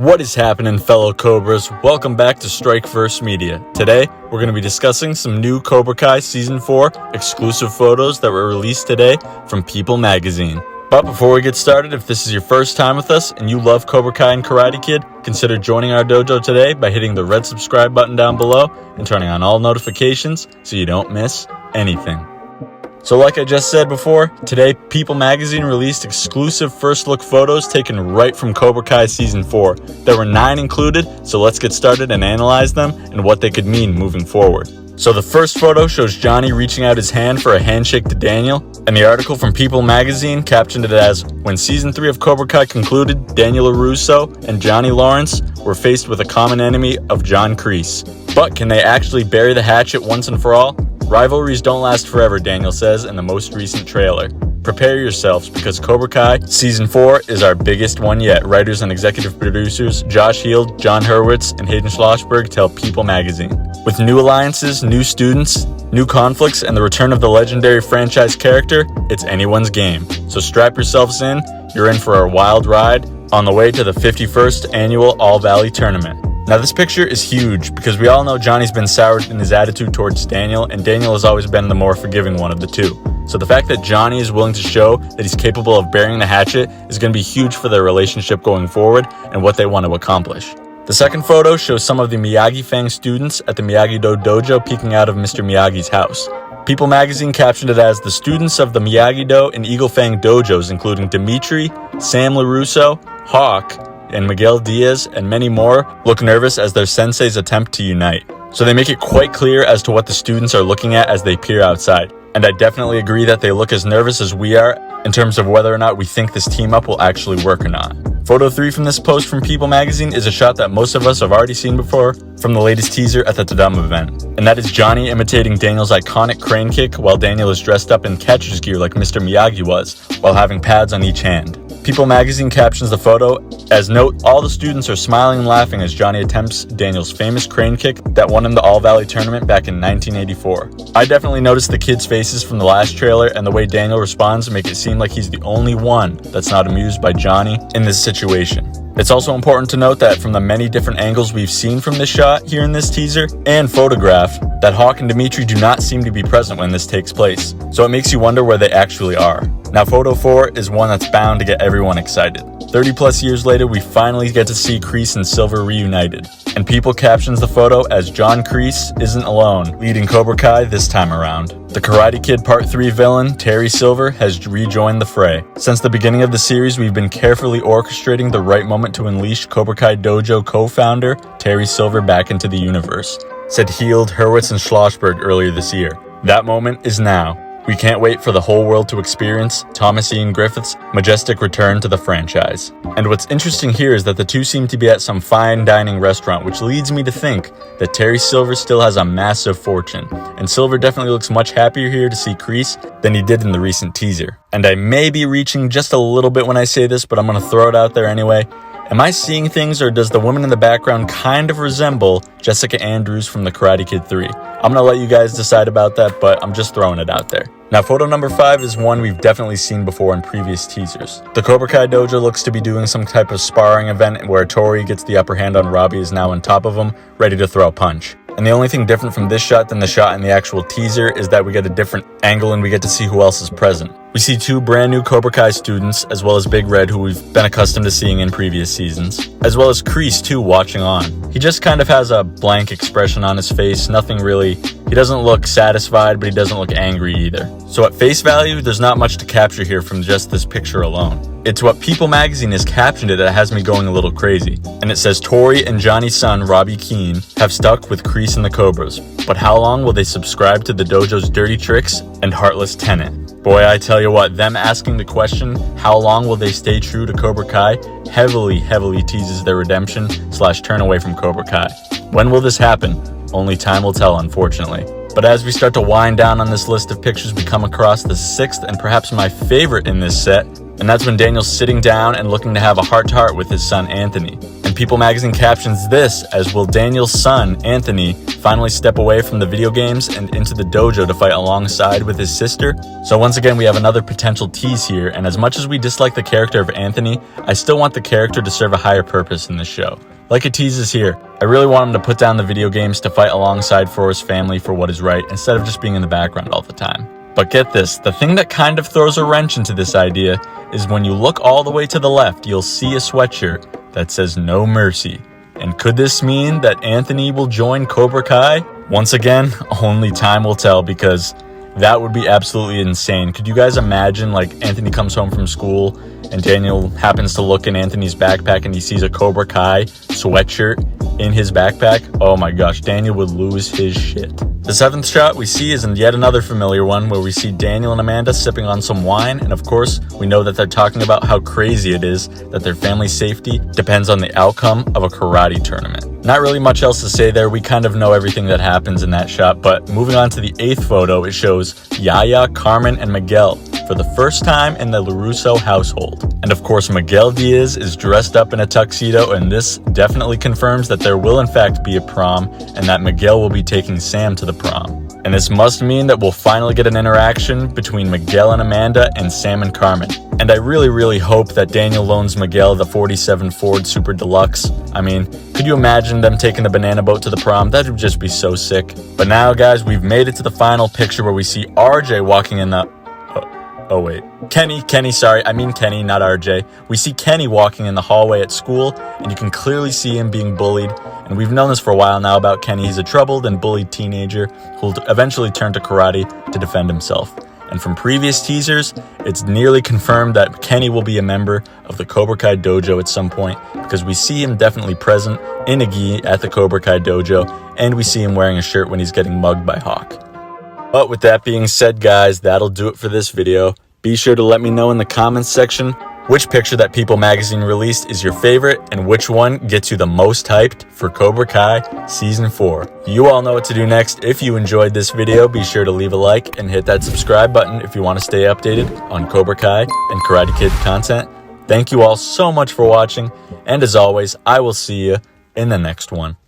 What is happening, fellow Cobras? Welcome back to Strike First Media. Today, we're going to be discussing some new Cobra Kai Season 4 exclusive photos that were released today from People Magazine. But before we get started, if this is your first time with us and you love Cobra Kai and Karate Kid, consider joining our dojo today by hitting the red subscribe button down below and turning on all notifications so you don't miss anything. So like I just said before, today People Magazine released exclusive first look photos taken right from Cobra Kai Season 4. There were 9 included, so let's get started and analyze them and what they could mean moving forward. So the first photo shows Johnny reaching out his hand for a handshake to Daniel, and the article from People Magazine captioned it as, "When Season 3 of Cobra Kai concluded, Daniel LaRusso and Johnny Lawrence were faced with a common enemy of John Kreese. But can they actually bury the hatchet once and for all? Rivalries don't last forever," Daniel says in the most recent trailer. "Prepare yourselves because Cobra Kai Season 4 is our biggest one yet," writers and executive producers Josh Heald, John Hurwitz, and Hayden Schlossberg tell People Magazine. With new alliances, new students, new conflicts, and the return of the legendary franchise character, it's anyone's game. So strap yourselves in, you're in for a wild ride on the way to the 51st annual All Valley Tournament. Now this picture is huge because we all know Johnny's been soured in his attitude towards Daniel, and Daniel has always been the more forgiving one of the two. So the fact that Johnny is willing to show that he's capable of burying the hatchet is going to be huge for their relationship going forward and what they want to accomplish. The second photo shows some of the Miyagi students at the Miyagi-Do dojo peeking out of Mr. Miyagi's house. People Magazine captioned it as, "The students of the Miyagi-Do and Eagle Fang dojos, including Dimitri, Sam LaRusso, Hawk, and Miguel Diaz, and many more, look nervous as their senseis attempt to unite." So they make it quite clear as to what the students are looking at as they peer outside. And I definitely agree that they look as nervous as we are in terms of whether or not we think this team up will actually work or not. Photo 3 from this post from People Magazine is a shot that most of us have already seen before from the latest teaser at the Tadam event. And that is Johnny imitating Daniel's iconic crane kick while Daniel is dressed up in catcher's gear like Mr. Miyagi was, while having pads on each hand. People Magazine captions the photo as, "Note, all the students are smiling and laughing as Johnny attempts Daniel's famous crane kick that won him the All Valley Tournament back in 1984. I definitely noticed the kids' faces from the last trailer, and the way Daniel responds make it seem like he's the only one that's not amused by Johnny in this situation. It's also important to note that from the many different angles we've seen from this shot here in this teaser and photograph, that Hawk and Dimitri do not seem to be present when this takes place. So it makes you wonder where they actually are. Now photo 4 is one that's bound to get everyone excited. 30 plus years later, we finally get to see Kreese and Silver reunited. And People captions the photo as, "John Kreese isn't alone, leading Cobra Kai this time around. The Karate Kid Part 3 villain, Terry Silver, has rejoined the fray. Since the beginning of the series, we've been carefully orchestrating the right moment to unleash Cobra Kai Dojo co-founder Terry Silver back into the universe," said Heald, Hurwitz, and Schlossberg earlier this year. "That moment is now. We can't wait for the whole world to experience Thomas Ian Griffith's majestic return to the franchise." And what's interesting here is that the two seem to be at some fine dining restaurant, which leads me to think that Terry Silver still has a massive fortune. And Silver definitely looks much happier here to see Kreese than he did in the recent teaser. And I may be reaching just a little bit when I say this, but I'm going to throw it out there anyway. Am I seeing things, or does the woman in the background kind of resemble Jessica Andrews from the Karate Kid 3? I'm going to let you guys decide about that, but I'm just throwing it out there. Now photo number 5 is one we've definitely seen before in previous teasers. The Cobra Kai dojo looks to be doing some type of sparring event where Tori gets the upper hand on Robbie, is now on top of him, ready to throw a punch. And the only thing different from this shot than the shot in the actual teaser is that we get a different angle and we get to see who else is present. We see 2 brand new Cobra Kai students, as well as Big Red, who we've been accustomed to seeing in previous seasons, as well as Kreese too, watching on. He just kind of has a blank expression on his face, nothing really. He doesn't look satisfied, but he doesn't look angry either. So at face value, there's not much to capture here from just this picture alone. It's what People Magazine has captioned it that has me going a little crazy. And it says, "Tori and Johnny's son, Robbie Keane, have stuck with Kreese and the Cobras. But how long will they subscribe to the dojo's dirty tricks and heartless tenet?" Boy, I tell you what, them asking the question, how long will they stay true to Cobra Kai, heavily teases their redemption / turn away from Cobra Kai. When will this happen? Only time will tell, unfortunately. But as we start to wind down on this list of pictures, we come across the 6th and perhaps my favorite in this set, and that's when Daniel's sitting down and looking to have a heart-to-heart with his son Anthony. And People Magazine captions this as, will Daniel's son, Anthony, finally step away from the video games and into the dojo to fight alongside with his sister? So once again, we have another potential tease here, and as much as we dislike the character of Anthony, I still want the character to serve a higher purpose in this show. Like it teases here, I really want him to put down the video games to fight alongside for his family for what is right, instead of just being in the background all the time. But get this, the thing that kind of throws a wrench into this idea is when you look all the way to the left, you'll see a sweatshirt that says "No Mercy." And could this mean that Anthony will join Cobra Kai? Once again, only time will tell, because that would be absolutely insane. Could you guys imagine, like, Anthony comes home from school and Daniel happens to look in Anthony's backpack and he sees a Cobra Kai sweatshirt in his backpack? Oh my gosh, Daniel would lose his shit. The seventh shot we see is in yet another familiar one, where we see Daniel and Amanda sipping on some wine, and of course, we know that they're talking about how crazy it is that their family's safety depends on the outcome of a karate tournament. Not really much else to say there, we kind of know everything that happens in that shot, but moving on to the eighth photo, it shows Yaya, Carmen, and Miguel for the first time in the LaRusso household. And of course, Miguel Diaz is dressed up in a tuxedo, and this definitely confirms that there will in fact be a prom, and that Miguel will be taking Sam to the prom. And this must mean that we'll finally get an interaction between Miguel and Amanda and Sam and Carmen. And I really hope that Daniel loans Miguel the 47 Ford Super Deluxe. I mean, could you imagine them taking the banana boat to the prom? That would just be so sick. But now, guys, we've made it to the final picture where we see RJ walking in the... Oh wait, Kenny, not RJ. We see Kenny walking in the hallway at school, and you can clearly see him being bullied. And we've known this for a while now about Kenny. He's a troubled and bullied teenager who'll eventually turn to karate to defend himself. And from previous teasers, it's nearly confirmed that Kenny will be a member of the Cobra Kai dojo at some point, because we see him definitely present in a gi at the Cobra Kai dojo, and we see him wearing a shirt when he's getting mugged by Hawk. But with that being said, guys, that'll do it for this video. Be sure to let me know in the comments section which picture that People Magazine released is your favorite, and which one gets you the most hyped for Cobra Kai Season 4. You all know what to do next. If you enjoyed this video, be sure to leave a like and hit that subscribe button if you want to stay updated on Cobra Kai and Karate Kid content. Thank you all so much for watching, and as always, I will see you in the next one.